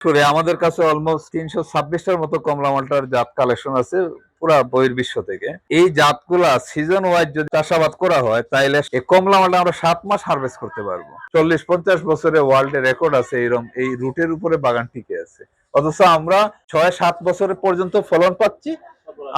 করে আমাদের কাছে অলমোস্ট 326টার মতো কমলা মালটার জাত কালেকশন আছে পুরা বহির্বিশ্ব থেকে। এই জাতগুলা সিজন ওয়াইজ যদি চাষাবাদ করা হয় তাইলে এই কমলা মালটা আমরা 7 মাস হারভেস্ট করতে পারবো। 40-50 বছরে ওয়ার্ল্ডে রেকর্ড আছে এরকম এই রুটের উপরে বাগান টিকে আছে। অথচ আমরা 6-7 বছর পর্যন্ত ফলন পাচ্ছি,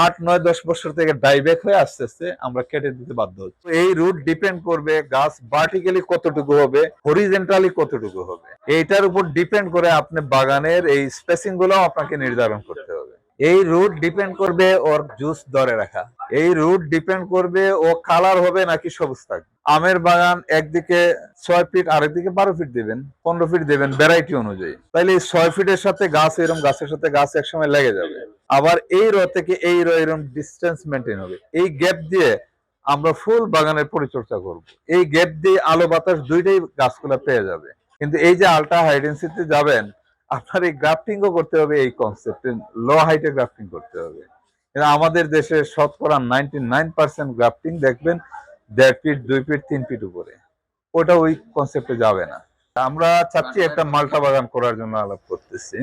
8-9-10 বছর থেকে ডাইব্যাক হয়ে আস্তে আস্তে আমরা কেটে দিতে বাধ্য হচ্ছি। এই রুট ডিপেন্ড করবে গাছ ভার্টিক্যালি কতটুকু হবে, হরিজেন্টালি কতটুকু হবে, এইটার উপর ডিপেন্ড করে আপনি বাগানের এই স্পেসিং গুলো আপনাকে নির্ধারণ করতে হবে। এই রুট ডিপেন্ড করবে ওর জুস ধরে রাখা, এই রুট ডিপেন্ড করবে ও কালার হবে নাকি সবুজ থাকবে। আমের বাগান একদিকে 6 ফিট, আরেকদিকে 12 ফিট দেবেন, 15 ফিট দেবেন ভ্যারাইটি অনুযায়ী, তাইলে এই 6 ফিটের সাথে গাছ এরকম গাছের সাথে গাছ একসময় লেগে যাবে। আবার এই র থেকে এই র এরকম ডিস্টেন্স মেনটেন হবে। এই গ্যাপ দিয়ে আমরা ফুল বাগানের পরিচর্যা করব। এই গ্যাপ দিয়ে আলো বাতাস দুইটাই গাছগুলো পেয়ে যাবে। কিন্তু এই যে আল্ট্রা হাই ডেন্সিটিতে যাবেন, আপনার এই গ্রাফটিংও করতে হবে, এই কনসেপ্টে লো হাইটে গ্রাফটিং করতে হবে। কিন্তু আমাদের দেশে শতকরা 99% গ্রাফটিং দেখবেন 1.5 ফিট, 2 ফিট, 3 ফিট উপরে, ওটা ওই কনসেপ্টে যাবে না। আমরা চাচ্ছি একটা মাল্টা বাগান করার জন্য আলাপ করতেছি।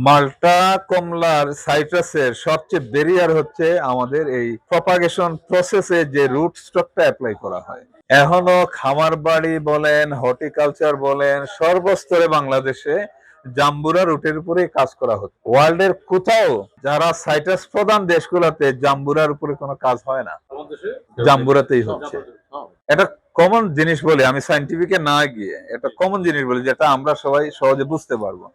মাল্টা কমলার সাইট্রাসের সবচেয়ে ব্যারিয়ার হচ্ছে আমাদের এই প্রপাগেশন প্রসেসে যে রুট স্টকটা অ্যাপ্লাই করা হয়। এখনো খামার বাড়ি বলেন, হর্টিকালচার বলেন, সর্বস্তরে বাংলাদেশে জাম্বুরা রুটের উপরে কাজ করা হচ্ছে। ওয়ার্ল্ডের কোথাও যারা সাইট্রাস প্রধান দেশগুলোতে জাম্বুরার উপরে কোনো কাজ হয় না, জাম্বুরাতেই হচ্ছে। এটা কমন জিনিস বলি, আমি সাইন্টিফিকে না গিয়ে এটা কমন জিনিস বলি যেটা আমরা সবাই সহজে বুঝতে পারবো।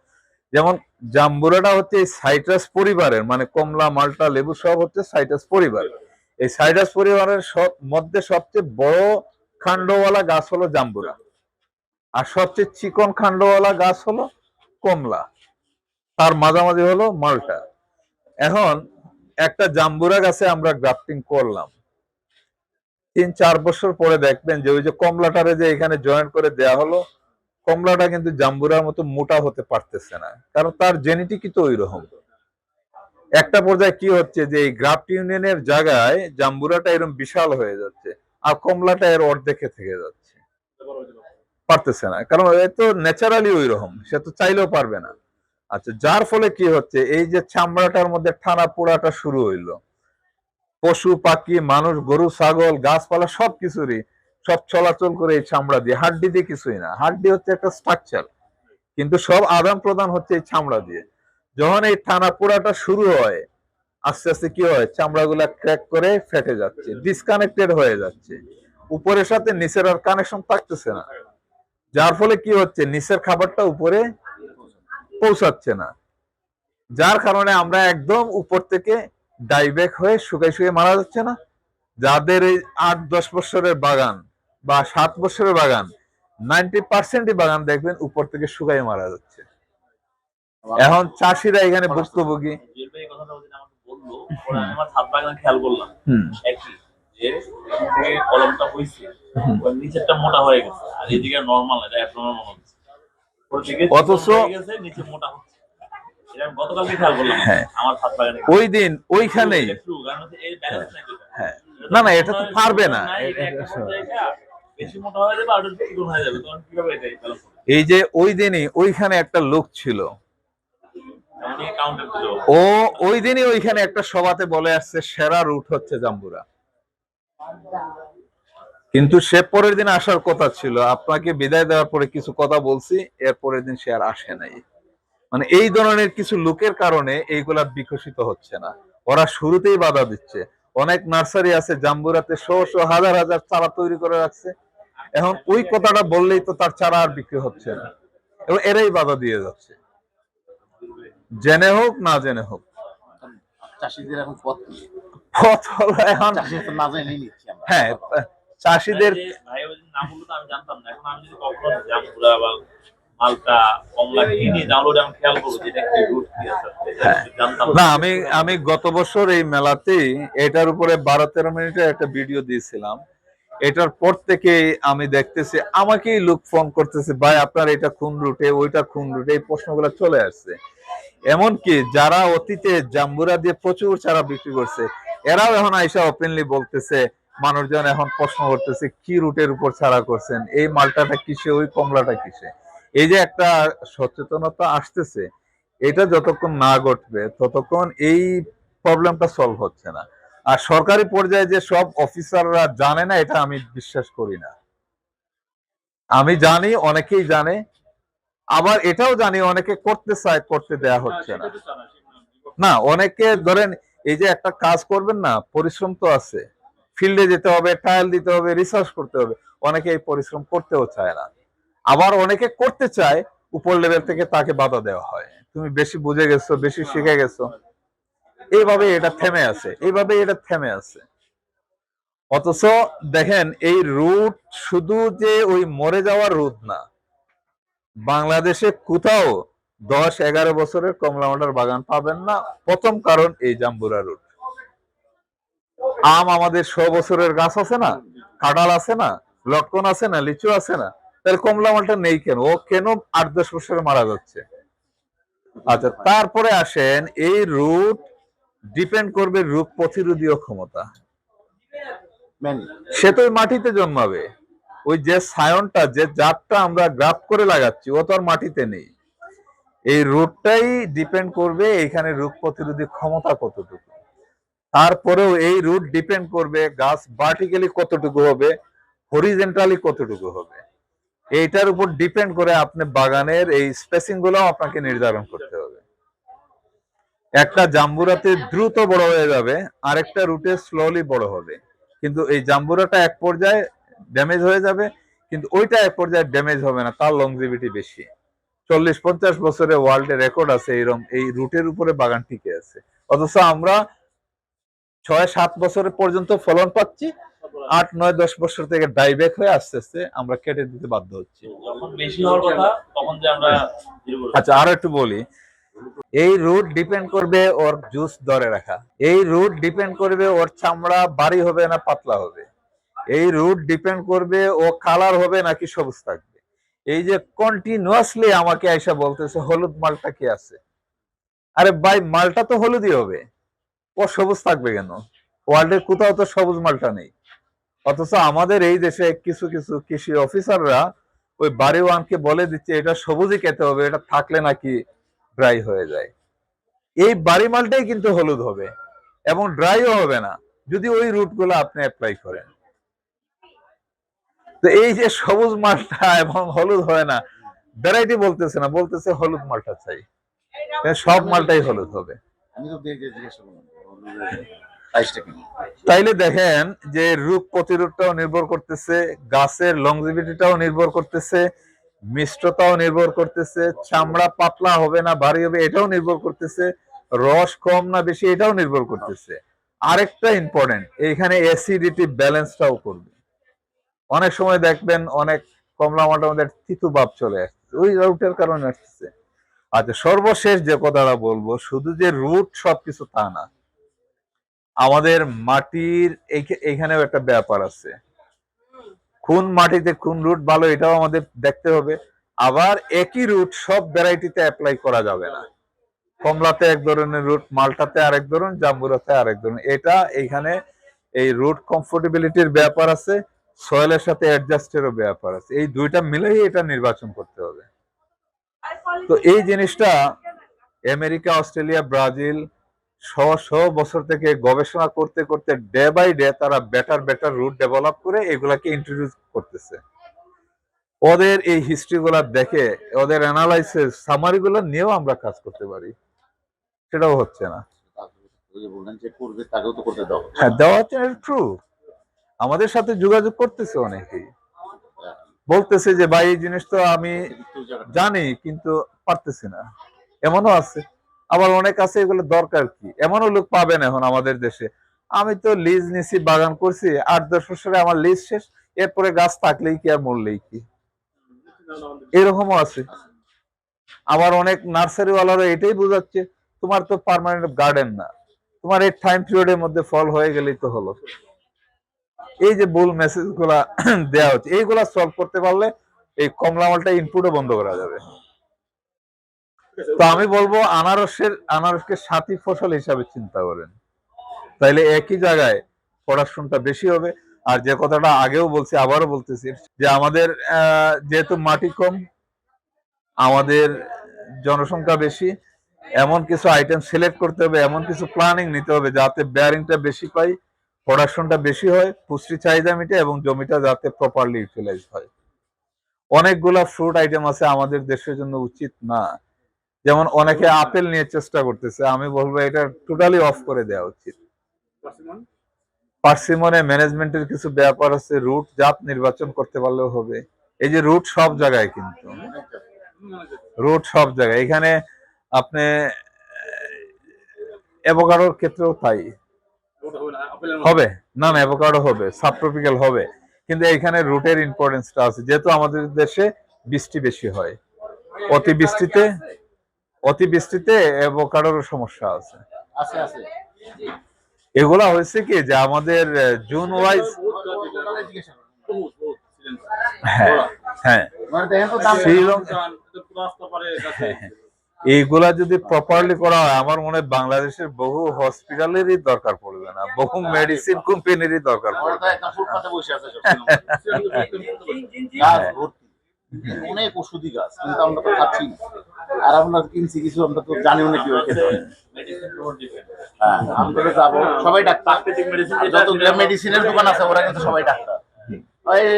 যেমন জাম্বুরাটা হচ্ছে এই সাইট্রাস পরিবারের, মানে কমলা, মাল্টা, লেবু সব হচ্ছে সাইট্রাস পরিবার। এই সাইট্রাস পরিবারের মধ্যে সবচেয়ে বড় খান্ডওয়ালা গাছ হলো জাম্বুরা, আর সবচেয়ে চিকন খান্ডওয়ালা গাছ হলো কমলা, তার মাঝামাঝি হলো মাল্টা। এখন একটা জাম্বুরা গাছে আমরা গ্রাফটিং করলাম, 3-4 বছর পরে দেখবেন যে ওই যে কমলাটারে যে এখানে জয়েন করে দেয়া হলো, কমলাটা কিন্তু জাম্বুরার মতো মোটা হতে পারতেছে না, কারণ তার জেনেটিকই তো ওইরকম। একটা পর্যায়ে কি হচ্ছে যে এই গ্রাফট ইউনিয়নের জায়গায় জাম্বুরাটা এরকম বিশাল হয়ে যাচ্ছে, আর কমলাটা এর অর্ধেকে থেকে যাচ্ছে, পারতেছে না, কারণ এ তো ন্যাচারালি ওইরকম, সে তো চাইলেও পারবে না। আচ্ছা, যার ফলে কি হচ্ছে, এই যে চামড়াটার মধ্যে টানা পোড়াটা শুরু হইলো, পশু পাখি, মানুষ, গরু, ছাগল, গাছপালা সবকিছুরই সব চলাচল করে এই চামড়া দিয়ে, হাড্ডি দিয়ে কিছুই না। হাড্ডি হচ্ছে একটা স্ট্রাকচার, কিন্তু সব আদান প্রদান হচ্ছে এই চামড়া দিয়ে। যখন এই টানা পোড়াটা শুরু হয়, আস্তে আস্তে কি হয়, চামড়া গুলা ক্র্যাক করে ফেটে যাচ্ছে, ডিসকানেক্টেড হয়ে যাচ্ছে, উপরের সাথে নিচের আর কানেকশন থাকতেছে না। যার ফলে কি হচ্ছে, নিচের খাবারটা উপরে পৌঁছাচ্ছে না, যার কারণে আমরা একদম উপর থেকে ডাইব্যাক হয়ে শুকাই শুয়ে মারা যাচ্ছে না। যাদের এই 8-10 বছরের বাগান বা 7 বছরের বাগান, 90% বাগান দেখবেন উপর থেকে শুকাই মারা যাচ্ছে। এখন চাষিরা এখানে ভুক্তভোগী। নিচেরটা মোটা হয়ে গেছে আর এদিকে নরমাল, এটা অ্যাবনরমাল হচ্ছে, অথচ নিচে মোটা হচ্ছে। গতকালকে খেয়াল করলাম আমার ছাদ বাগানে, ওই দিন ওইখানেই, হ্যাঁ, না না, এটা তো পারবে না, এই যে ওই দিনই ওইখানে একটা লোক ছিল, ও ওই দিনই ওইখানে একটা সভাতে বলে আসছে সেরা রুট হচ্ছে জাম্বুরা, কিন্তু সে পরের দিন আসার কথা ছিল, আপনাকে বিদায় দেওয়ার পরে কিছু কথা বলছি, এর পরের দিন সে আর আসে নাই। মানে এই ধরনের কিছু লোকের কারণে এইগুলা বিকশিত হচ্ছে না, ওরা শুরুতেই বাধা দিচ্ছে। অনেক নার্সারি আছে জাম্বুরাতে শো হাজার হাজার চারা তৈরি করে রাখছে, এখন ওই কথাটা বললেই তো তার চারা আর বিক্রি হচ্ছে না, এবং এরাই বাধা দিয়ে যাচ্ছে, জেনে হোক না জেনে হোক। চাষিদের এখন পথ হলো এখন, হ্যাঁ, চাষিদের ভাই ওই নাম বললো তো আমি জানতাম না, এখন আমি যদি কখনো জাম্বুরা বা মালটা, কমলা কিনি ডাউনলোড আমি খেয়াল করবো যেটা কি রুট কি আছে, জানতাম না। আমি গত বছর এই মেলাতেই এটার উপরে 12-13 মিনিটের একটা ভিডিও দিয়েছিলাম। এটার পর থেকে আমি দেখতেছি আমাকেই লোক ফোন করতেছে, ভাই আপনার এটা কোন রুটে, ওইটা কোন রুটে, এই প্রশ্নগুলো চলে আসছে। এমনকি যারা অতীতে জাম্বুরা দিয়ে প্রচুর চারা বিক্রি করছে, এরাও এখন আইসা ওপেনলি বলতেছে, মানুষজন এখন প্রশ্ন করতেছে কি রুটের উপর চারা করছেন, এই মালটাটা কিসে, ওই কমলাটা কিসে। এই যে একটা সচেতনতা আসতেছে, এটা যতক্ষণ না ঘটবে ততক্ষণ এই প্রবলেমটা সলভ হচ্ছে না। আর সরকারি পর্যায়ে যে সব অফিসাররা জানে না, এটা আমি বিশ্বাস করি না। আমি জানি অনেকেই জানে, আবার এটাও জানি অনেকে করতে চায়, করতে দেয়া হচ্ছে না। না, অনেকে ধরেন এই যে একটা কাজ করবেন না, পরিশ্রম তো আছে, ফিল্ডে যেতে হবে, ট্রায়াল দিতে হবে, রিসার্চ করতে হবে, অনেকে এই পরিশ্রম করতেও চায় না। আবার অনেকে করতে চায়, উপর লেভেল থেকে তাকে বাধা দেওয়া হয়, তুমি বেশি বুঝে গেছো, বেশি শিখে গেছো। এইভাবে এটা থেমে আছে, এইভাবে এটা থেমে আছে। অথচ দেখেন এই রুট শুধু যে ওই মরে যাওয়ার রুট না, বাংলাদেশে কোথাও 10-11 বছরের কমলা বাগান পাবেন না। প্রথম কারণ এই জাম্বুরা রুট। আম আমাদের 100 বছরের গাছ আছে না, কাঁঠাল আছে না, লটকন আছে না, লিচু আছে না, তাহলে কমলা মালটা নেই কেন? ও কেন 8-10 বছরে মারা যাচ্ছে? আচ্ছা, তারপরে আসেন এই রুট ডিপেন্ড করবে রোগ প্রতিরোধীয় ক্ষমতা। সে তো ওই মাটিতে জন্মাবে, ওই যে সায়নটা, যে জাতটা আমরা গ্রাফট করে লাগাচ্ছি, ও তো আর মাটিতে নেই। এই রুটটাই ডিপেন্ড করবে এখানে রোগ প্রতিরোধী ক্ষমতা কতটুকু। তারপরেও এই রুট ডিপেন্ড করবে গাছ ভার্টিক্যালি কতটুকু হবে, হরিজেন্টালি কতটুকু হবে। এইটার উপর ডিপেন্ড করে আপনি বাগানের এই স্পেসিং গুলো আপনাকে নির্ধারণ করতে হবে। একটা জাম্বুরাতে দ্রুত বড় হয়ে যাবে, আরেকটা রুটে স্লোলি বড় হবে, কিন্তু এই জাম্বুরাটা এক পর্যায়ে ড্যামেজ হয়ে যাবে, কিন্তু ওইটা এক পর্যায়ে ড্যামেজ হবে না, তার লংজিভিটি বেশি। 40-50 বছরে ওয়ার্ল্ডে রেকর্ড আছে এরকম, এই রুটের উপরে বাগান টিকে আছে। অথচ আমরা 6-7 বছরের পর্যন্ত ফলন পাচ্ছি, 8-9-10 বছর থেকে ডাইব্যাক হয়ে আস্তে আস্তে আমরা কেটে দিতে বাধ্য হচ্ছি। যখন বেশি হওয়ার কথা তখন যে আমরা আচ্ছা, আরো একটু বলি, এই রুট ডিপেন্ড করবে ওর জুস ধরে রাখা, এই রুট ডিপেন্ড করবে ওর চামড়া ভারী হবে না পাতলা হবে, এই রুট ডিপেন্ড করবে ও কালার হবে নাকি সবুজ থাকবে। এই যে কন্টিনিউয়াসলি আমাকে আইসা বলতেছে হলুদ মালটা কি আছে, আরে ভাই মালটা তো হলুদই হবে, ও সবুজ থাকবে কেন? ওয়ার্ল্ডের কোথাও তো সবুজ মালটা নেই। অথচ আমাদের এই দেশে কিছু কিছু কৃষি অফিসাররা ওই বাড়িওয়ানকে বলে দিচ্ছে এটা সবুজই খেতে হবে, এটা থাকলে নাকি ড্রাই হয়ে যায়। এই বাড়ি মালটাই কিন্তু হলুদ হবে এবং ড্রাইও হবে না যদি ওই রুট গুলো আপনি অ্যাপ্লাই করেন। তো এই যে সবুজ মালটা এবং হলুদ হয় না, ভ্যারাইটি বলতেছে না, বলতেছে হলুদ মালটা চাই, সব মালটাই হলুদ হবে। তাইলে দেখেন যে রোগ প্রতিরোধটাও নির্ভর করতেছে, গাছের লংজিভিটিটাও নির্ভর করতেছে, মিষ্টতাও নির্ভর করতেছে, চামড়া পাতলা হবে না ভারী হবে এটাও নির্ভর করতেছে, রস কম না বেশি এটাও নির্ভর করতেছে। আরেকটা ইম্পর্টেন্ট, এইখানে অ্যাসিডিটি ব্যালেন্সটাও করবে। অনেক সময় দেখবেন অনেক কমলা মালটার মধ্যে তিতো ভাব চলে আসছে, ওই রুটের কারণে আসছে। আচ্ছা, সর্বশেষ যে কথাটা বলবো, শুধু যে রুট সবকিছু তা না, আমাদের মাটির এইখানেও একটা ব্যাপার আছে। কোন মাটিতে কোন রুট ভালো এটাও আমাদের দেখতে হবে। আবার একই রুট সব ভ্যারাইটিতে অ্যাপ্লাই করা যাবে না। কমলাতে এক ধরনের রুট, মালটাতে আরেক ধরনের, জাম্বুরাতে আরেক ধরনের। এটা এইখানে এই রুট কমফোর্টেবিলিটির ব্যাপার আছে, সয়েলের সাথে অ্যাডজাস্টেরও ব্যাপার আছে, এই দুইটা মিলেই এটা নির্বাচন করতে হবে। তো এই জিনিসটা আমেরিকা, অস্ট্রেলিয়া, ব্রাজিল শহ বছর থেকে গবেষণা করতে করতে ডে বাই ডে তারা বেটার রুট ডেভেলপ করে এগুলাকে ইন্ট্রোডিউস করতেছে। ওদের এই হিস্ট্রি গুলা দেখে, ওদের অ্যানালাইসিস সামারি গুলো নিয়েও আমরা কাজ করতে পারি, সেটাও হচ্ছে না। হ্যাঁ, দেওয়া হচ্ছে, ট্রু। আমাদের সাথে যোগাযোগ করতেছে অনেকেই, বলতেছে যে ভাই এই জিনিস তো আমি জানি কিন্তু পারতেছি না, এমনও আছে। আবার অনেক আছে এগুলো দরকার কি, এমনও লোক পাবেন এখন আমাদের দেশে, আমি তো লিজ নিছি, বাগান করছি, 8-10 বছরে আমার লিজ শেষ, এরপরে গাছ থাকলেই কি আর মরলেই কি, এরকমও আছে। আবার অনেক নার্সারি ওয়ালারা এটাই বোঝাচ্ছে তোমার তো পার্মানেন্ট গার্ডেন না, তোমার এই টাইম পিরিয়ডের মধ্যে ফল হয়ে গেলেই তো হলো। এই যে ভুল মেসেজ গুলা দেওয়া হচ্ছে, এইগুলা সলভ করতে পারলে এই কমলা মালটা ইনপুটও বন্ধ করা যাবে। তো আমি বলবো আনারসকে সাথী ফসল হিসাবে চিন্তা করেন, তাইলে একই জায়গায় প্রোডাকশনটা বেশি হবে। আর যে কথাটা আগেও বলছি আবারও বলতেছি যে আমাদের যেহেতু মাটি কম, আমাদের জনসংখ্যা বেশি, এমন কিছু আইটেম সিলেক্ট করতে হবে, এমন কিছু প্ল্যানিং নিতে হবে যাতে বেয়ারিংটা বেশি পাই, প্রোডাকশনটা বেশি হয়, পুষ্টি চাহিদা মিটে এবং জমিটা যাতে প্রপারলি ইউটিলাইজ হয়। অনেকগুলা ফ্রুট আইটেম আছে আমাদের দেশের জন্য উচিত না, যেমন অনেকে আপেল নিয়ে চেষ্টা করতেছে, আমি বলবো এটা টোটালি অফ করে দেওয়া উচিত। পার্সিমনে ম্যানেজমেন্টের কিছু ব্যাপার আছে, রুট জাত নির্বাচন করতে পারলেও হবে। এই যে রুট সব জায়গায়, কিন্তু রুট সব জায়গায়, এখানে আপনি অ্যাভোকাডোর ক্ষেত্রেও তাই হবে। না না, অ্যাভোকাডো হবে, সাবট্রপিক্যাল হবে, কিন্তু এখানে রুটের ইম্পর্টেন্সটা আছে, যেহেতু আমাদের দেশে বৃষ্টি বেশি হয়, অতিবৃষ্টিতে অতিবৃষ্টিতে অ্যাভোকাডোর সমস্যা আছে। এগুলা হয়েছে কি যে আমাদের জুন ওয়াইজ, হ্যাঁ হ্যাঁ, এইগুলা যদি প্রপারলি করা হয়, আমার মনে হয় বাংলাদেশের বহু হসপিটালেরই দরকার পড়বে না, বহু মেডিসিন কোম্পানিরই দরকার পড়বে না। অনেক ওষুধি গাছ, কিন্তু আমরা তো খাচ্ছি না। আর আমরা কিনছি কিছু, আমরা তো জানিও না কিভাবে খেতে হয়। হ্যাঁ, আমরা তো যাবো, সবাই ডাক্তার, যতগুলো মেডিসিনের দোকান আছে ওরা কিন্তু সবাই ডাক্তার।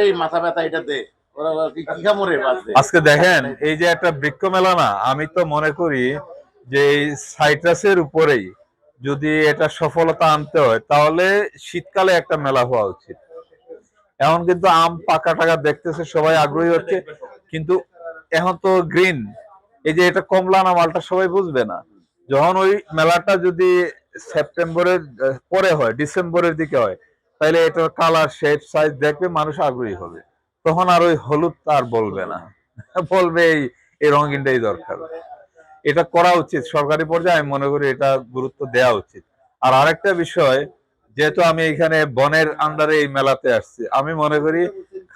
এই মাথা ব্যথা এটা দে, ওরা কি খামরে বাঁচবে। আজকে দেখেন এই যে একটা বৃক্ষ মেলা না, আমি তো মনে করি যে এই সাইট্রাসের উপরেই যদি এটা সফলতা আনতে হয় তাহলে শীতকালে একটা মেলা হওয়া উচিত। এখন কিন্তু আম পাকা টাকা দেখতেছে, সবাই আগ্রহী হচ্ছে, কিন্তু এখন তো গ্রিন, এই যে এটা কমলা না মালটা সবাই বুঝবে না। যখন ওই মেলাটা যদি সেপ্টেম্বরের পরে হয়, ডিসেম্বরের দিকে হয়, তাহলে এটার কালার শেপ সাইজ দেখবে মানুষ আগ্রহী হবে, তখন আর ওই হলুদ আর বলবে না, বলবে এই রঙিনটাই দরকার। এটা করা উচিত সরকারি পর্যায়ে, আমি মনে করি এটা গুরুত্ব দেওয়া উচিত। আর আরেকটা বিষয়, যেহেতু আমি এখানে বনের আন্ডারে এই মেলাতে আসছি, আমি মনে করি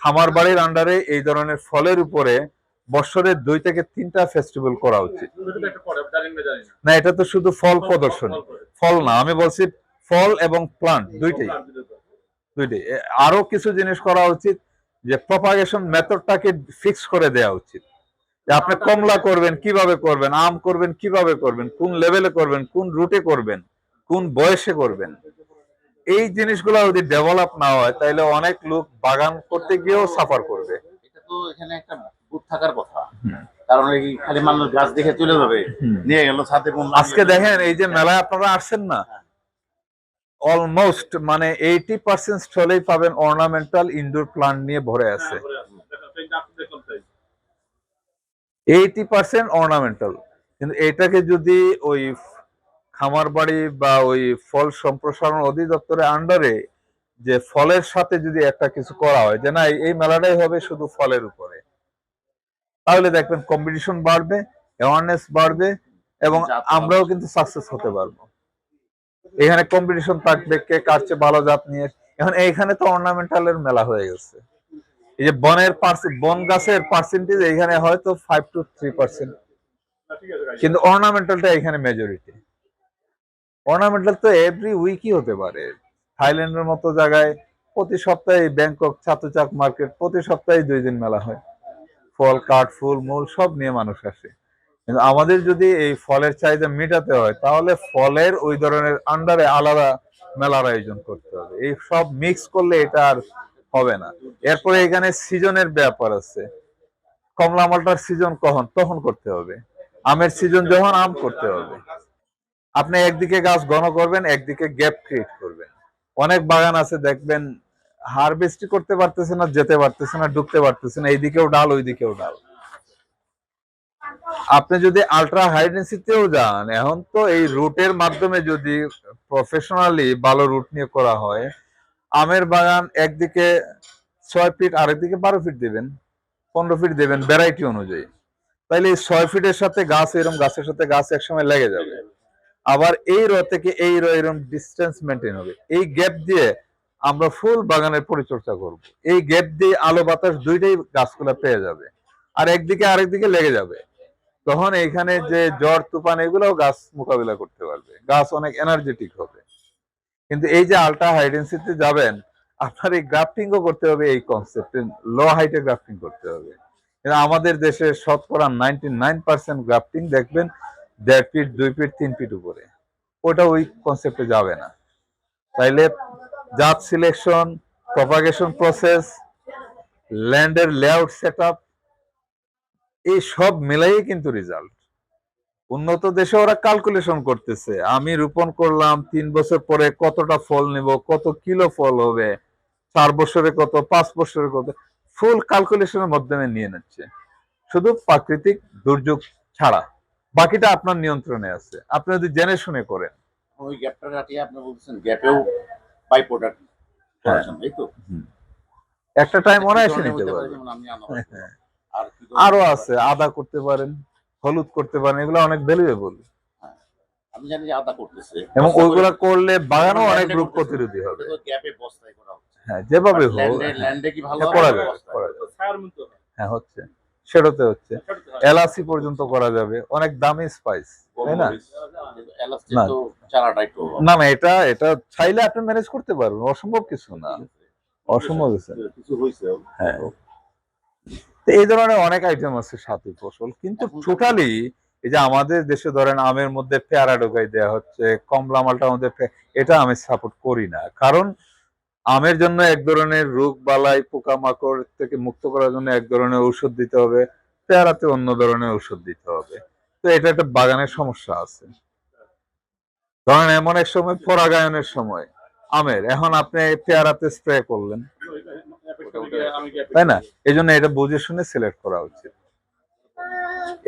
খামার বাড়ির আন্ডারে এই ধরনের ফলের উপরে বছরে 2 থেকে 3টা ফেস্টিভ্যাল করা উচিত। না, এটা তো শুধু ফল প্রদর্শনী, ফল না, আমি বলছি ফল এবং প্লান্ট দুইটাই। আরো কিছু জিনিস করা উচিত, যে প্রপাগেশন মেথডটাকে ফিক্স করে দেওয়া উচিত, যে আপনি কমলা করবেন কিভাবে করবেন, আম করবেন কিভাবে করবেন, কোন লেভেলে করবেন, কোন রুটে করবেন, কোন বয়সে করবেন। এই জিনিসগুলো যদি ডেভেলপ না হয় তাহলে অনেক লোক বাগান করতে গিয়েও সাফার করবে। এটা তো এখানে একটা বুথ থাকার কথা, কারণ এই খালি মানুষ গাছ দেখে চলে যাবে, নিয়ে গেল ছাদে। আজকে দেখেন এই যে মেলায় আপনারা আসছেন না, অলমোস্ট মানে 80% স্টলেই পাবেন অর্নামেন্টাল ইনডোর প্লান্ট নিয়ে ভরে আছে। 80% অর্নামেন্টাল, কিন্তু এটাকে যদি ওই খামার বাড়ি বা ওই ফল সম্প্রসারণ অধিদপ্তরের আন্ডারে যে ফলের সাথে যদি একটা কিছু করা হয়, যে না এই মেলাটাই হবে শুধু ফলের উপরে, তাহলে দেখবেন কম্পিটিশন বাড়বে, অ্যাওয়ারনেস বাড়বে, এবং আমরাও কিন্তু সাকসেস হতে পারবো। এখানে কম্পিটিশন থাকবে কে কার চেয়ে ভালো জাত নিয়ে। এখন এইখানে তো অর্নামেন্টালের মেলা হয়ে গেছে, এই যে বন গাছের পার্সেন্টেজ এখানে হয়তো 5 to 3%, কিন্তু অর্নামেন্টালটা এখানে মেজরিটি। অর্নামেন্টাল তো এভরি উইকই হতে পারে। থাইল্যান্ডের মতো জায়গায় প্রতি সপ্তাহে, ব্যাংকক ছাতুচাক মার্কেট প্রতি সপ্তাহে 2 দিন মেলা হয়, ফল কাঠ ফুল মূল সব নিয়ে মানুষ আসে। কিন্তু আমাদের যদি এই ফলের চাহিদা মেটাতে হয় তাহলে ফলের ওই ধরনের আন্ডারে আলাদা মেলার আয়োজন করতে হবে। এই সব মিক্স করলে এটা আর হবে না। এরপরে এখানে সিজনের ব্যাপার আছে, কমলা মালটার সিজন কখন তখন করতে হবে, আমের সিজন যখন আম করতে হবে। আপনি একদিকে গাছ ঘন করবেন, একদিকে গ্যাপ ক্রিয়েট করবেন। অনেক বাগান আছে দেখবেন হারভেস্টই করতে পারতেছে না, যেতে পারতেছে না, ঢুকতে পারতেছে না, এইদিকেও ডাল ওইদিকেও ডাল। আপনি যদি আলট্রা হাই ডেন্সিটিতেও যান, এখন তো এই রুটের মাধ্যমে যদি প্রফেশনালি ভালো রুট নিয়ে করা হয়, আমের বাগান একদিকে 6 ফিট, আরেকদিকে 12 ফিট দেবেন, 15 ফিট দেবেন ভ্যারাইটি অনুযায়ী, তাইলে এই 6 ফিটের সাথে গাছ, এরকম গাছের সাথে গাছ একসময় লেগে যাবে। আবার এই র থেকে এই র এরকম ডিস্টেন্স মেনটেন হবে, এই গ্যাপ দিয়ে আমরা ফুল বাগানের পরিচর্যা করব। এই গ্যাপ দিয়ে আলো বাতাস দুইটাই গাছগুলা পেয়ে যাবে, আর একদিকে আরেকদিকে লেগে যাবে, তখন এইখানে যে ঝড় তুফান এগুলোও গাছ মোকাবিলা করতে পারবে, গাছ অনেক এনার্জেটিক হবে। কিন্তু এই যে আলট্রা হাই ডেন্সিটিতে যাবেন, আপনার এই গ্রাফটিংও করতে হবে, এই কনসেপ্টে লো হাইটে গ্রাফটিং করতে হবে। কিন্তু আমাদের দেশে শতকরা 99% গ্রাফটিং দেখবেন 1.5 ফিট 2 ফিট 3 ফিট উপরে, ওটা ওই কনসেপ্টে যাবে না। তাইলে জাত সিলেকশন, প্রপাগেশন প্রসেস, ল্যান্ডের লেআউট সেটআপ, এই সব মিলাই কিন্তু রেজাল্ট। উন্নত দেশে ওরা ক্যালকুলেশন করতেছে, আমি রোপণ করলাম 3 বছর পরে কতটা ফল নিব, কত কিলো ফল হবে, 4 বছরে কত, 5 বছরে কত, ফুল ক্যালকুলেশনের মাধ্যমে নিয়ে নিচ্ছে। শুধু প্রাকৃতিক দুর্যোগ ছাড়া বাকিটা আপনার নিয়ন্ত্রণে আছে, আপনি যদি জেনে শুনে করেন। ওই গ্যাপটা কাটিয়ে আপনি বলছেন গ্যাপেও বাই প্রোডাক্ট প্রোডাকশন, তাই তো? একটা টাইম কি অনায়াসে ধরনের নিতে হইতে পারে? পারবেন। যেমন আমি আনারস, আর কি ধরনের আরো হতে আছে, পারে? আদা করতে পারেন, হলুদ করতে পারেন, এগুলো অনেক ভ্যালুয়েবল। হ্যাঁ, আমি জানি যে আদা করতেছে, এবং বস্তা করে ওইগুলা করলে বাগানও যখন অনেক ল্যান্ডে রোগ করতেছে, প্রতিরোধী হবে। এটা তো গ্যাপে বস্তায় করা হচ্ছে। হ্যাঁ, যেভাবে হোক, ল্যান্ডে হ্যাঁ, ল্যান্ডে কি ভালো হ্যাঁ, হবে করা না যাবে, বস্তায়? করা যাবে। ছায়ার মধ্যে হয়। হ্যাঁ, হচ্ছে, সেটাতে হচ্ছে। সেটাতে হয়। এলাচি পর্যন্ত করা যাবে, অনেক দামি স্পাইস, তাই না? কিন্তু এলাচের না। তো চারাটা একটু না না, এটা এটা চাইলে আপনি ম্যানেজ করতে পারবেন, অসম্ভব কিছু না, অসম্ভব কিছু না। কিছু হয়েছে। হ্যাঁ, তো এই ধরনের অনেক আইটেম আছে সাথী ফসল, কিন্তু টোটালি এই যে আমাদের দেশে ধরেন আমের মধ্যে পেয়ারা ঢোকাই দেওয়া হচ্ছে, কমলা মালটা আমাদের এটা আমি সাপোর্ট করি না। কারণ আমের জন্য এক ধরনের রোগ বালাই পোকামাকড় থেকে মুক্ত করার জন্য এক ধরনের ঔষধ দিতে হবে, পেয়ারাতে অন্য ধরনের ঔষধ দিতে হবে। তো এটা একটা বাগানের সমস্যা আছে। ধরেন এমন এক সময় পরাগায়নের সময় আমের, এখন আপনি পেয়ারাতে স্প্রে করলেন, তাই না? এই জন্য এটা বুঝে শুনে সিলেক্ট করা উচিত,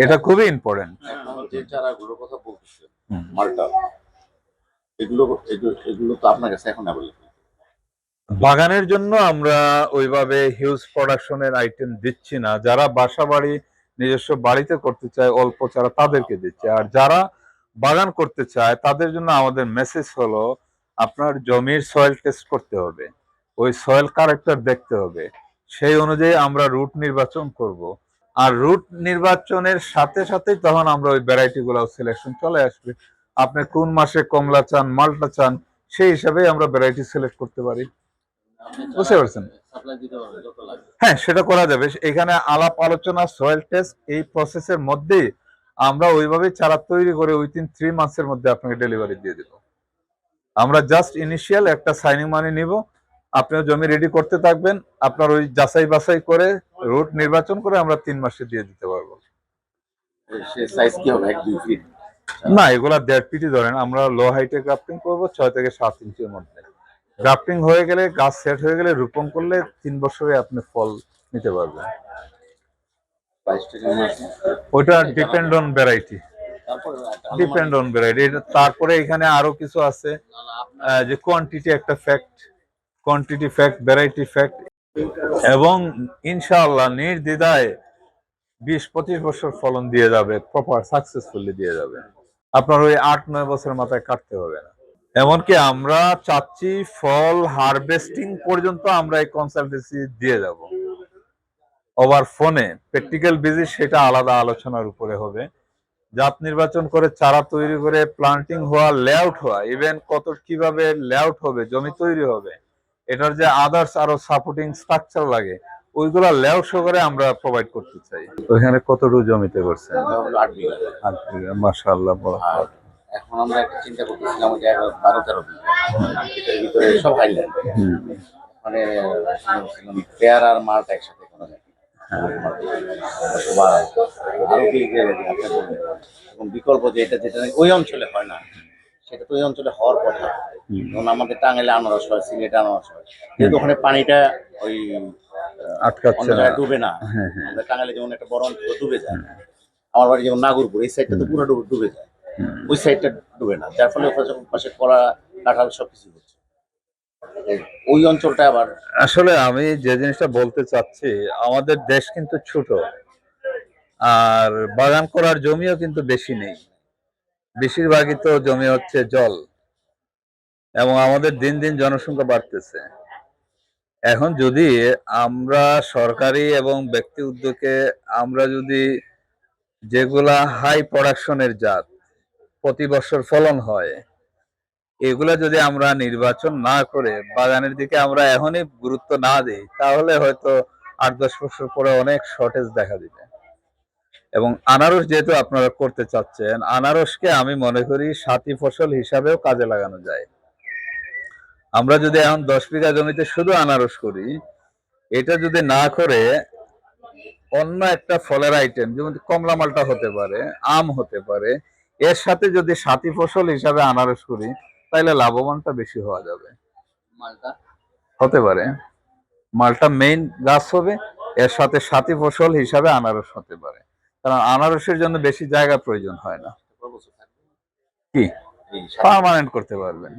এটা খুবই ইম্পর্টেন্ট। এখন যে চারাগুলোর কথা বলতেছেন, মালটা, এগুলো এগুলো এগুলো তো আপনার কাছে এখন অ্যাভেলেবল। বাগানের জন্য আমরা ওইভাবে হিউজ প্রোডাকশনের আইটেম দিচ্ছি না। যারা বাসা বাড়ি নিজস্ব বাড়িতে করতে চায় অল্প চারা তাদেরকে দিচ্ছে, আর যারা বাগান করতে চায় তাদের জন্য আমাদের মেসেজ হলো আপনার জমির সয়েল টেস্ট করতে হবে, ওই সয়েল ক্যারেক্টার দেখতে হবে, সেই অনুযায়ী আমরা রুট নির্বাচন করব। আর রুট নির্বাচনের সাথে সাথেই তখন আমরা ওই ভ্যারাইটি গুলো সিলেকশন চলে আসবে। আপনি কোন মাসে কমলা চান, মালটা চান, সেই হিসাবে আমরা ভ্যারাইটি সিলেক্ট করতে পারি। বুঝতে পারছেন? সাপ্লাই দিতে হবে যত লাগে। হ্যাঁ, সেটা করা যাবে। এখানে আলাপ আলোচনা, সয়েল টেস্ট, এই প্রসেসের মধ্যেই আমরা ওইভাবে চারা তৈরি করে উইথিন 3 মান্থসের মধ্যে আপনাকে ডেলিভারি দিয়ে দিব। আমরা জাস্ট ইনিশিয়াল একটা সাইনিং মানি নিব, আপনিও জমি রেডি করতে থাকবেন, আপনার ওই যাচাই বাছাই করে রুট নির্বাচন করে আমরা 3 মাসে দিয়ে দিতে পারবো। সে সাইজ কি হবে, 1-2 ফিট? না, এগুলা 1.5 ফিটই ধরেন, আমরা লো হাইটে গ্রাফটিং করবো 6 থেকে 7 ইঞ্চির মধ্যে। গ্রাফটিং হয়ে গেলে, গাছ সেট হয়ে গেলে, রোপণ করলে 3 বছরে আপনি ফল নিতে পারবেন। প্রাইসটা কেমন আছে? ওটা ডিপেন্ড অন ভ্যারাইটি, তারপরে ডিপেন্ড অন ভ্যারাইটি। তারপরে এখানে আরো কিছু আছে, যে কোয়ান্টিটি একটা fact, quantity fact, variety fact, এবং ইনশাআল্লাহ নির্দ্বিধায় 20-25 বছর ফলন দিয়ে যাবে, প্রপার সাকসেসফুলি দিয়ে যাবে। আপনার ওই 8-9 বছরের মাথায় কাটতে হবে না। এমনকি আমরা চাচ্ছি ফল হারভেস্টিং পর্যন্ত আমরা এই কনসালটেন্সি দিয়ে যাব ওভার ফোনে। প্র্যাকটিক্যাল ভিজিট সেটা আলাদা আলোচনার উপরে হবে। জাত নির্বাচন করে, চারা তৈরি করে, প্লান্টিং হওয়া, লেআউট হওয়া, ইভেন কত কিভাবে লেআউট হবে, জমি তৈরি হবে, এটার যে আদার্স আরো সাপোর্টিং স্ট্রাকচার লাগে, ওইগুলা লেআউট সহকারে আমরা প্রোভাইড করতে চাই। ওইখানে কতটুকু জমিতে করছেন? 8 বিঘা। 8 বিঘা, মাশাআল্লাহ, বড়। আর এখন আমরা একটা চিন্তা করতেছিলাম যে 12-13 বিঘা, এটার ভিতরে সব হাইল্যান্ড, মানে পেয়ারা আর মালটা একসাথে করা যায় বা আরো কি যে আপনি বললেন, এবং বিকল্প যে এটা যেটা নাকি ওই অঞ্চলে হয় না, সেটা তো ওই অঞ্চলে হওয়ার কথা। যেমন আমাদের টাঙ্গাইলে আনারস হয়, সিলেটে আনারস হয়, যেহেতু ওখানে পানিটা ওই আটকাচ্ছে অন্য না। জায়গায় ডুবে না। হ্যাঁ, হ্যাঁ। আমাদের টাঙ্গাইলে যেমন একটা বড় অঞ্চল ডুবে যায়, আমার বাড়ি যেমন নাগরপুর, এই সাইডটা তো পুরো ডুবে যায়, ওই সাইডটা ডুবে না, যার ফলে পাশে কলা, কাঁঠাল সবকিছু হচ্ছে। ওই অঞ্চলটা আবার আসলে আমি যে জিনিসটা বলতে চাচ্ছি, আমাদের দেশ কিন্তু ছোট, আর বাগান করার জমিও কিন্তু বেশি নেই, বেশিরভাগই তো জমি হচ্ছে জল, এবং আমাদের দিন দিন জনসংখ্যা বাড়তেছে। এখন যদি আমরা সরকারি এবং ব্যক্তি উদ্যোগে আমরা যদি যেগুলা হাই প্রোডাকশনের জাত, প্রতি বছর ফলন হয়, এগুলা যদি আমরা নির্বাচন না করে বাগানের দিকে আমরা এখনই গুরুত্ব না দিই, তাহলে হয়তো 8-10 বছর পরে অনেক শর্টেজ দেখা দিবে। এবং আনারস যেহেতু আপনারা করতে চাচ্ছেন, আনারসকে আমি মনে করি সাথী ফসল হিসাবেও কাজে লাগানো যায়। আমরা যদি এখন 10 বিঘা জমিতে শুধু আনারস করি, এটা যদি না করে অন্য একটা ফলের আইটেম যেমন কমলা মালটা হতে পারে, আম হতে পারে, এর সাথে যদি সাথী ফসল হিসাবে আনারস করি, তাহলে লাভবানটা বেশি হওয়া যাবে। মালটা হতে পারে মালটা মেইন গাছ হবে, এর সাথে সাথী ফসল হিসাবে আনারস হতে পারে, কারণ আনারসের জন্য বেশি জায়গা প্রয়োজন হয় না। কত বছর থাকবে? কি এই পার্মানেন্ট করতে পারবেন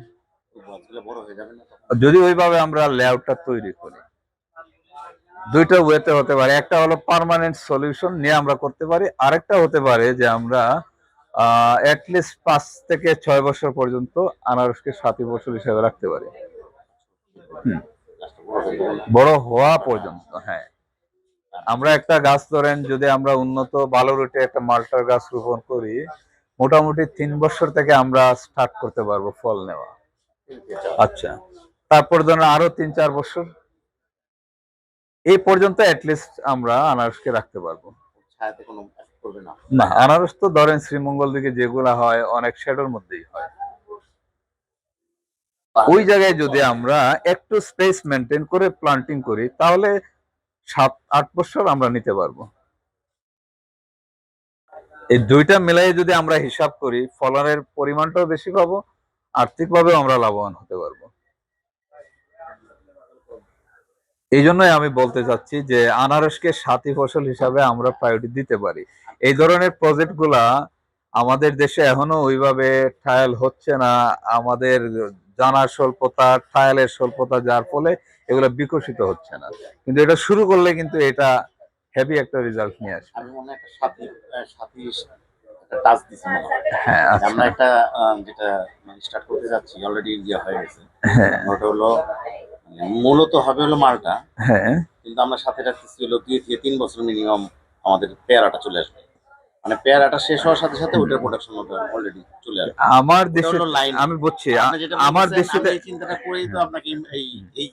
গাছগুলো বড় হয়ে যাবে না তখন? যদি ওইভাবে আমরা লেআউটটা তৈরি করি। দুইটা ওয়েতে হতে পারে, একটা হলো পার্মানেন্ট সলিউশন নিয়ে আমরা করতে পারি, আরেকটা হতে পারে যে আমরা অ্যাটলিস্ট 5 থেকে 6 বছর পর্যন্ত আনারসকে সাথী ফসল হিসেবে রাখতে পারি। গাছটা বড় হয়ে যাবে না? বড় হওয়া পর্যন্ত, হ্যাঁ। আমরা একটা গাছ ধরেন যদি আমরা উন্নত ভালো রুটে একটা মালটার গাছ রোপণ করি, মোটামুটি 3 বছর থেকে আমরা স্টার্ট করতে পারবো ফল নেওয়া। আচ্ছা, তারপর ধরেন আরো 3-4 বছর, এই পর্যন্ত অ্যাটলিস্ট আমরা আনারসকে রাখতে পারবো। ছায়াতে কোনো effect করবে না? না, আনারস তো ধরেন শ্রীমঙ্গল দিকে যেগুলা হয় অনেক শ্যাডোর মধ্যেই হয়। ওই জায়গায় যদি আমরা একটু স্পেস মেনটেন করে প্লান্টিং করি, তাহলে 7-8 বছর আমরা নিতে পারবো। এই দুইটা মিলাই যদি আমরা হিসাব করি, ফলনের পরিমাণটাও বেশি পাবো, আর্থিকভাবেও আমরা লাভবান হতে পারবো। এই জন্যই আমি বলতে চাচ্ছি যে আনারসকে সাথী ফসল হিসাবে আমরা প্রায়োরিটি দিতে পারি। এই ধরনের প্রজেক্ট গুলা আমাদের দেশে এখনো ওইভাবে ট্রায়াল হচ্ছে না, আমাদের জানার স্বল্পতা, ট্রায়ালের স্বল্পতা, যার ফলে এগুলো বিকশিত হচ্ছে না। কিন্তু এটা শুরু করলে কিন্তু এটা হেভি একটা রেজাল্ট নিয়ে আসবে। আমি মনে হয় একটা সাথী একটা টাচ দিছি মনে হয়। হ্যাঁ, আচ্ছা। আমরা একটা যেটা মানে স্টার্ট করতে যাচ্ছি, অলরেডি ইয়ে হয়ে গেছে। হ্যাঁ, ওটা হলো মূলত হবে হলো মালটা, হ্যাঁ। কিন্তু আমরা সাথে রাখতেছি হলো 2 থেকে 3 বছর মিনিমাম আমাদের পেয়ারাটা চলে আসবে। মানে পেয়ারাটা শেষ হওয়ার সাথে সাথে ওটার প্রোডাকশন অলরেডি চলে আসবে। আমার এটা দেশে হলো লাইন। আমি বুঝছি, আপনি যেটা আমার বলতেছেন, দৃষ্টিতে আমি এই চিন্তাটা করেই তো আপনাকে এই এই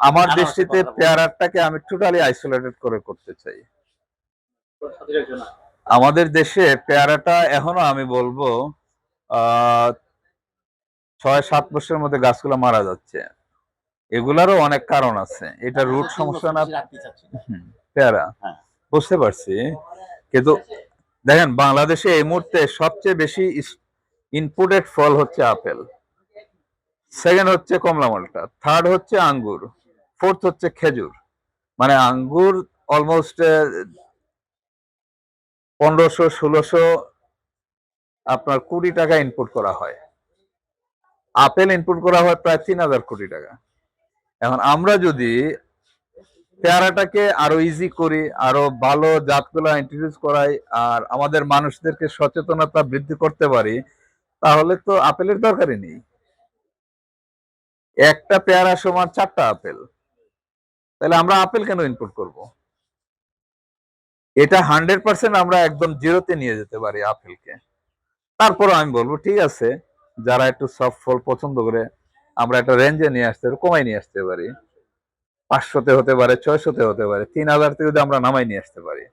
আমার আনারসের দৃষ্টিতে কথাটা বলছি। পেয়ারাটাকে আমি টোটালি আইসোলেটেড করে করতে চাই। আমাদের দেশে পেয়ারাটা এখনো আমি বলবো 6-7 বছরের মধ্যে গাছগুলো মারা যাচ্ছে। এগুলারও অনেক কারণ আছে, এটা আমি রুট তো 3 সমস্যা বছর না। বেশি রাখতে চাচ্ছি না। পেয়ারা হ্যাঁ। বুঝতে পারছি, কিন্তু দেখেন বাংলাদেশে এই মুহূর্তে সবচেয়ে বেশি ইনপুটেড ফল হচ্ছে আপেল, সেকেন্ড হচ্ছে কমলা মালটা, থার্ড হচ্ছে আঙ্গুর, ফোর্থ হচ্ছে খেজুর। মানে আঙ্গুর অলমোস্ট 1500-1600 আপনার কোটি টাকা ইনপুট করা হয়, আপেল ইনপুট করা হয় প্রায় 3000 কোটি টাকা। এখন আমরা যদি পেয়ারাটাকে আরো ইজি করি, আরো ভালো জাতগুলা ইন্ট্রোডিউস করাই, আর আমাদের মানুষদেরকে সচেতনতা বৃদ্ধি করতে পারি, তাহলে তো আপেলের দরকারই নেই। একটা পেয়ারা সমান 4টা আপেল, তাহলে আমরা আপেল কেন ইনপুট করব? এটা 100% আমরা একদম জিরোতে নিয়ে যেতে পারি আপেলকে। তারপরে আমি বলবো ঠিক আছে, যারা একটু সফট ফল পছন্দ করে আমরা একটা রেঞ্জে নিয়ে আসতে পারি, কমাই নিয়ে আসতে পারি, 500-তে হতে পারে, 600-তে হতে পারে, 3000-তে যদি আমরা নামাই নিয়ে আসতে পারি।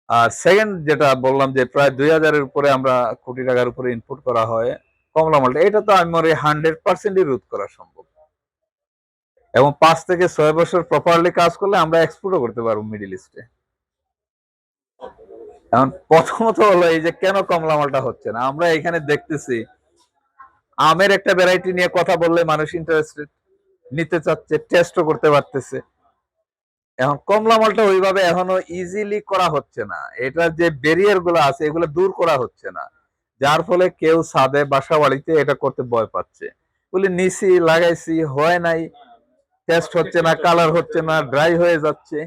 আর সেকেন্ড যেটা বললাম যে প্রায় 2000-এর উপরে আমরা কোটি টাকার উপরে ইনপুট করা হয় কমলা মালটা, এটা তো আমি মনে হয় 100%ই রোধ করা সম্ভব। এবং 5 থেকে 6 বছর প্রপারলি কাজ করলে আমরা এক্সপোর্টও করতে পারবো মিডিল ইস্টে। এখন প্রথমত হলো এই যে কেন কমলা মালটা হচ্ছে না, আমরা এখানে দেখতেছি আমের একটা ভ্যারাইটি নিয়ে কথা বললে মানুষ ইন্টারেস্টেড, নিতে চাচ্ছে, টেস্টও করতে পারতেছে। এখন কমলা মালটা ওইভাবে এখনো ইজিলি করা হচ্ছে না, এটার যে ব্যারিয়ার গুলো আছে এগুলো দূর করা হচ্ছে না, যার ফলে কেউ ছাদে বাসা বাড়িতে এটা করতে ভয় পাচ্ছে। বলি নিছি, লাগাইছি, হয় নাই, টেস্ট হচ্ছে না, কালার হচ্ছে না, ড্রাই হয়ে যাচ্ছে।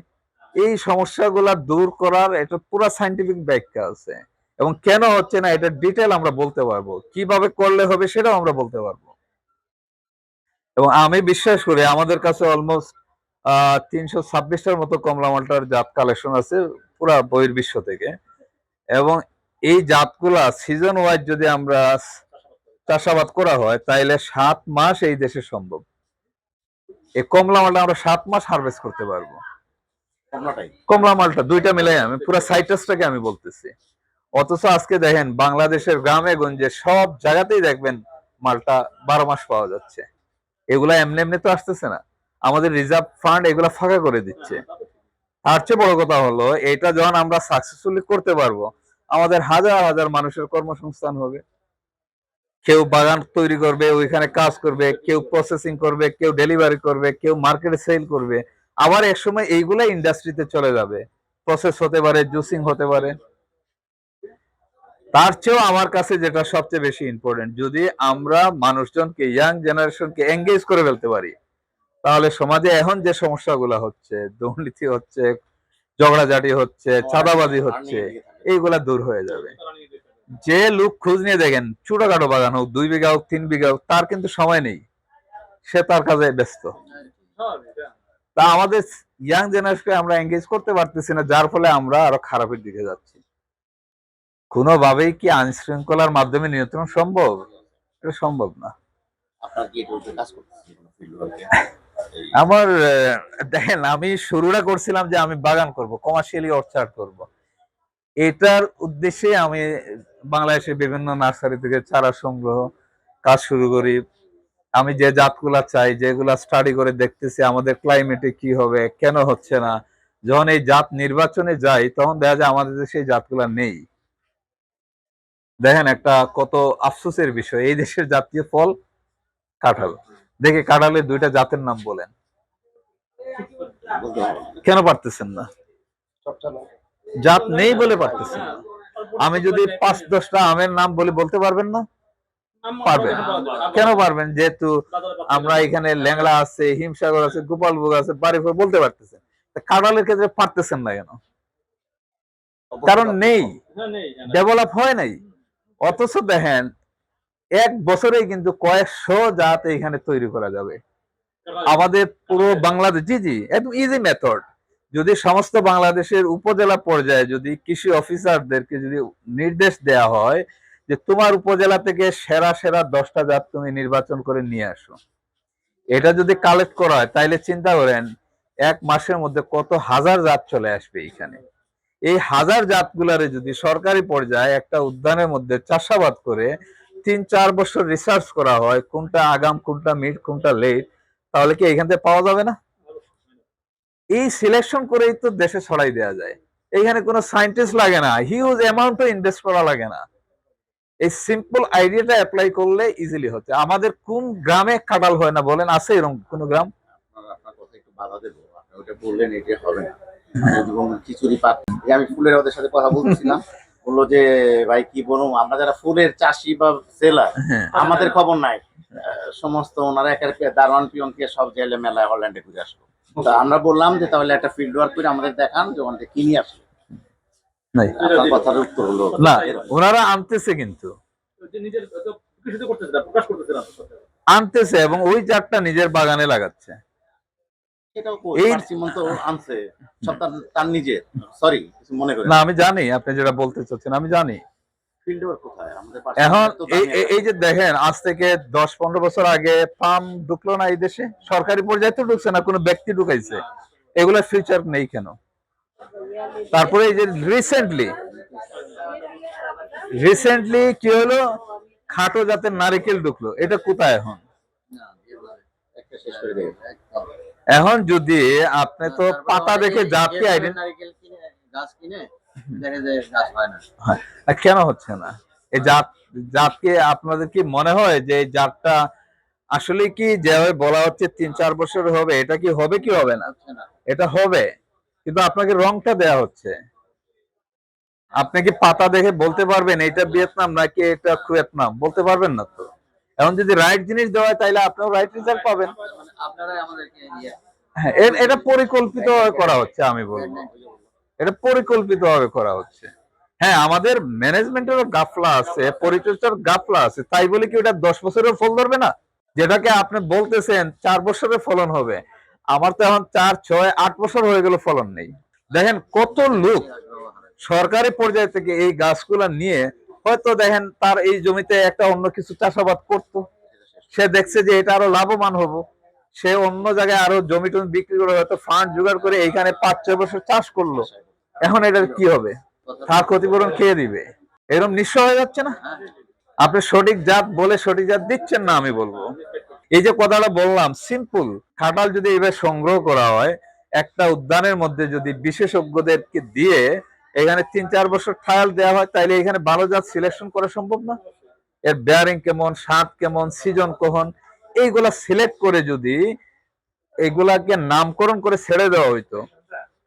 এই সমস্যাগুলা দূর করার এটা পুরো সাইন্টিফিক ব্যাখ্যা আছে, এবং কেন হচ্ছে না এটা ডিটেল আমরা বলতে পারবো, কিভাবে করলে হবে সেটাও আমরা বলতে পারবো। এবং আমি বিশ্বাস করি আমাদের কাছে অলমোস্ট 326টার মতো কমলা মালটার জাত কালেকশন আছে পুরা বহির্বিশ্ব থেকে। এবং এই জাতগুলা সিজন ওয়াইজ যদি আমরা চাষাবাদ করা হয়, তাইলে 7 মাস এই দেশে সম্ভব। এই কমলা মালটা আমরা 7 মাস হারভেস্ট করতে পারবো। কমলাটাই। কমলা মালটা দুইটা মিলাই আমি পুরো সাইট্রাসটাকে আমি বলতেছি। অথচ আজকে দেখেন বাংলাদেশের গ্রামে গঞ্জে সব জায়গাতেই দেখবেন মালটা 12 মাস পাওয়া যাচ্ছে। এগুলা এমনি এমনি তো আসতেছে না, আমাদের রিজার্ভ ফান্ড এগুলা ফাঁকা করে দিচ্ছে। তার চেয়ে বড় কথা হলো এটা যখন আমরা সাকসেসফুলি করতে পারবো, আমাদের হাজার হাজার মানুষের কর্মসংস্থান হবে। কেউ বাগান তৈরি করবে, ওইখানে কাজ করবে, কেউ প্রসেসিং করবে, কেউ ডেলিভারি করবে, কেউ মার্কেটে সেল করবে। আবার এক সময় এইগুলা ইন্ডাস্ট্রিতে চলে যাবে, প্রসেস হতে পারে, জুসিং হতে পারে। তার চেয়েও আমার কাছে যেটা সবচেয়ে বেশি ইম্পর্টেন্ট, যদি আমরা মানুষজনকে, ইয়াং জেনারেশনকে এঙ্গেজ করে ফেলতে পারি, তাহলে সমাজে এখন যে সমস্যাগুলো হচ্ছে, দুর্নীতি হচ্ছে, ঝগড়াঝাটি হচ্ছে, চাঁদাবাজি হচ্ছে, এইগুলা দূর হয়ে যাবে। যে লোক খোঁজ নিয়ে দেখেন, ছোটখাটো বাগান হোক, 2 বিঘা হোক, 3 বিঘা হোক, তার কিন্তু সময় নেই, সে তার কাজে ব্যস্ত। তা আমাদের ইয়াং জেনারেশনকে আমরা এঙ্গেজ করতে পারতেছি না, যার ফলে আমরা আরো খারাপের দিকে যাচ্ছি। কোনোভাবেই কি আইন শৃঙ্খলার মাধ্যমে নিয়ন্ত্রণ সম্ভব? এটা সম্ভব না। আপনার কি এটা উপরে কাজ করতেছেন কোনো ফিল্ড ওয়ার্কে? আমার দেখেন, আমি শুরুটা করছিলাম যে আমি বাগান করব, কমার্শিয়ালি অর্চার্ড করব। এটার উদ্দেশ্যে আমি বাংলাদেশের বিভিন্ন নার্সারি থেকে চারা সংগ্রহ কাজ শুরু করি। আমি যে জাতগুলা চাই, যেগুলা স্টাডি করে দেখতেছি আমাদের ক্লাইমেটে কি হবে, কেন হচ্ছে না। যখন এই জাত নির্বাচনে যাই, তখন দেখা যায় আমাদের দেশে এই জাতগুলা নেই। দেখেন একটা কত আফসোসের বিষয়, এই দেশের জাতীয় ফল কাঁঠাল। দেখে কাঁঠালের 2টা জাতের নাম বলেন, বলতে হবে। কেন পারতেছেন না? জাত নেই বলে পারতেছেন না। আমি যদি 5-10টা আমের নাম বলি, বলতে পারবেন না? পারবেন। কেন পারবেন? যেহেতু আমরা এখানে ল্যাংড়া আছে, হিমসাগর আছে, গোপালভোগ আছে, বাড়িপুর বলতে পারতেছেন। কাঁঠালের ক্ষেত্রে পারতেছেন না কেন? কারণ নেই, ডেভেলপ হয় নাই। অথচ দেখেন 1 বছরেই কিন্তু কয়েকশো জাত এখানে তৈরি করা যাবে আমাদের পুরো বাংলাদেশ। জি জি, একদম ইজি মেথড। যদি সমস্ত বাংলাদেশের উপজেলা পর্যায়ে যদি কৃষি অফিসারদেরকে যদি নির্দেশ দেয়া হয় যে তোমার উপজেলা থেকে সেরা সেরা 10টা জাত তুমি নির্বাচন করে নিয়ে আসো, এটা যদি কালেক্ট করা হয়, তাইলে চিন্তা করেন 1 মাসের মধ্যে কত হাজার জাত চলে আসবে এখানে। এই হাজার জাতগুলারে যদি সরকারি পর্যায়ে একটা উদ্যানের মধ্যে চাষাবাদ করে 3-4 বছর রিসার্চ করা হয়, কোনটা আগাম, কোনটা মিড, কোনটা লেট, তাহলে কি এখান থেকে পাওয়া যাবে না? এই সিলেকশন করেই তো দেশে ছড়াই দেওয়া যায়। এখানে কোনো সায়েন্টিস্ট লাগে না, হিউজ অ্যামাউন্টও ইনভেস্ট করা লাগে না। এই সিম্পল আইডিয়াটা অ্যাপ্লাই করলে ইজিলি হচ্ছে। আমাদের কোন গ্রামে কাঁঠাল হয় না বলেন? আছে এরকম কোন গ্রাম? আপনার কথা একটু বাধা দেবো, আপনি ওটা বললেন এটা হবে না। আমি যদি বললাম খিচুড়ি পাক, এই আমি ফুলের ওদের সাথে কথা বলছিলাম, বললো যে ভাই কি বলবো, আমরা যারা ফুলের চাষি বা সেলার, হ্যাঁ, আমাদের খবর নাই। সমস্ত ওনারা একের দারোয়ান পিয়নকে সব জেলে মেলায় হল্যান্ডে ঘুরে আসলো। তা আমরা বললাম যে তাহলে একটা ফিল্ড ওয়ার্ক করে আমাদের দেখান যে ওখান থেকে কিনে আসলো। নাই আপনার কথার উত্তর হলো না, ওনারা আনতেছে, কিন্তু আনতেছে এবং ওই জাতটা নিজের বাগানে লাগাচ্ছে। এটাও এই পার্সিমন তো আনছে, সব তার নিজের। সরি, কিছু মনে করেন না, আমি জানি আপনি যেটা বলতে চাচ্ছেন, আমি জানি। ফিল্ড ওয়ার্ক কোথায় আমাদের এখন তো এই যে দেখেন, আজ থেকে 10-15 বছর আগে ফার্ম ঢুকলো না এই দেশে? সরকারি পর্যায়ে তো ঢুকছে না, কোনো ব্যক্তি ঢুকাইছে। এগুলা ফিউচার নেই কেন? তারপরে এই যে রিসেন্টলি কি হলো, খাটো জাতের নারিকেল ঢুকলো, এটা কোথায় এখন? একটা শেষ করে দেয়। এখন যদি আপনি তো পাতা দেখে জাতকে নারকেল কিনে গাছ কিনে দেখে যে গাছ হয় না। কেন হচ্ছে না? এই জাতকে আপনাদের কি মনে হয় যে এই জাতটা আসলে কি যেভাবে বলা হচ্ছে 3-4 বছর হবে, এটা কি হবে কি হবে না? হচ্ছে না। এটা হবে, কিন্তু আপনাকে রংটা দেয়া হচ্ছে। আপনি কি পাতা দেখে বলতে পারবেন এটা ভিয়েতনাম নাকি এটা ভিয়েতনাম? বলতে পারবেন না তো। এখন যদি রাইট জিনিস দেওয়া হয়, তাহলে আপনিও রাইট রেজাল্ট পাবেন। মানে আপনারাই আমাদেরকে হ্যাঁ, এটা পরিকল্পিত করা হচ্ছে, আমি বলবো এটা পরিকল্পিত ভাবে করা হচ্ছে। হ্যাঁ, আমাদের ম্যানেজমেন্টেরও গাফলা আছে, পরিচর্যার গাফলা আছে, তাই বলে কি ওটা 10 বছরের ফল ধরবে না? যেটাকে আপনি বলতেছেন 4 বছরের ফলন হবে, আমার তো এখন 4-6-8 বছর হয়ে গেল ফলন নেই। দেখেন কত লোক সরকারি পর্যায় থেকে এই গাছগুলা নিয়ে, হয়তো দেখেন তার এই জমিতে একটা অন্য কিছু চাষাবাদ করতো, সে দেখছে যে এটা আরো লাভবান হবো, সে অন্য জায়গায় আরো জমি টমি বিক্রি করে হয়তো ফান্ড জোগাড় করে এইখানে 5-6 বছর চাষ করলো, এখন এটার কি হবে? তার ক্ষতিপূরণ খেয়ে দিবে, এরকম নিঃস্ব হয়ে যাচ্ছে না? আপনি সঠিক জাত বলে সঠিক জাত দিচ্ছেন না। আমি বলবো এই যে কথাটা বললাম সিম্পল, খাটাল যদি এইভাবে সংগ্রহ করা হয়, একটা উদ্যানের মধ্যে যদি বিশেষজ্ঞদেরকে দিয়ে এখানে 3-4 বছর ট্রায়াল দেওয়া হয়, তাইলে এখানে ভালো জাত সিলেকশন করা সম্ভব না? এর বেয়ারিং কেমন, স্বাদ কেমন, সিজন কখন, এইগুলা সিলেক্ট করে যদি এগুলাকে নামকরণ করে ছেড়ে দেওয়া হইতো,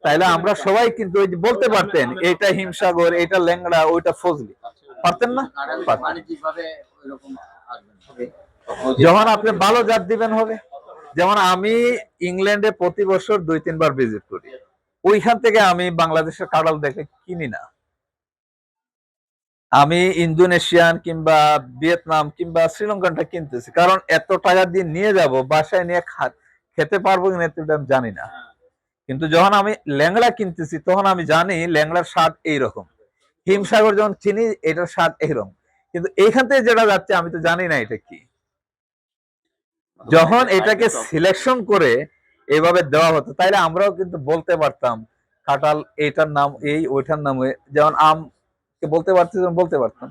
তাইলে আমরা সবাই কিন্তু ওই যে বলতে পারতেন এইটা হিমসাগর, এইটা ল্যাংড়া, ওইটা ফজলি, পারতেন না? পারতেন। বাণিজ্যিক ভাবে ওইরকম আসবে না। যখন আপনি ভালো জাত দিবেন হবে। যেমন আমি ইংল্যান্ডে প্রতি বছর 2-3 বার ভিজিট করি, ওইখান থেকে আমি বাংলাদেশের কাঁঠাল দেখে কিনি না। আমি ইন্দোনেশিয়ান কিংবা ভিয়েতনাম কিংবা শ্রীলঙ্কানটা কিনতেছি, কারণ এত টাকা দিয়ে নিয়ে যাব, বাসায় নিয়ে খেতে পারবো কিনা এটা আমি জানি না। কিন্তু যখন আমি ল্যাংড়া কিনতেছি তখন আমি জানি ল্যাংড়ার স্বাদ এইরকম, হিমসাগর যখন চিনি এটার স্বাদ এইরকম, কিন্তু এইখান থেকে যেটা যাচ্ছে আমি তো জানি না এটা কি। যখন এটাকে সিলেকশন করে এইভাবে দেওয়া হতো, তাইলে আমরাও কিন্তু বলতে পারতাম কাঁঠাল এইটার নাম এই, ওইটার নাম ওই, যেমন আম বলতে পারতাম।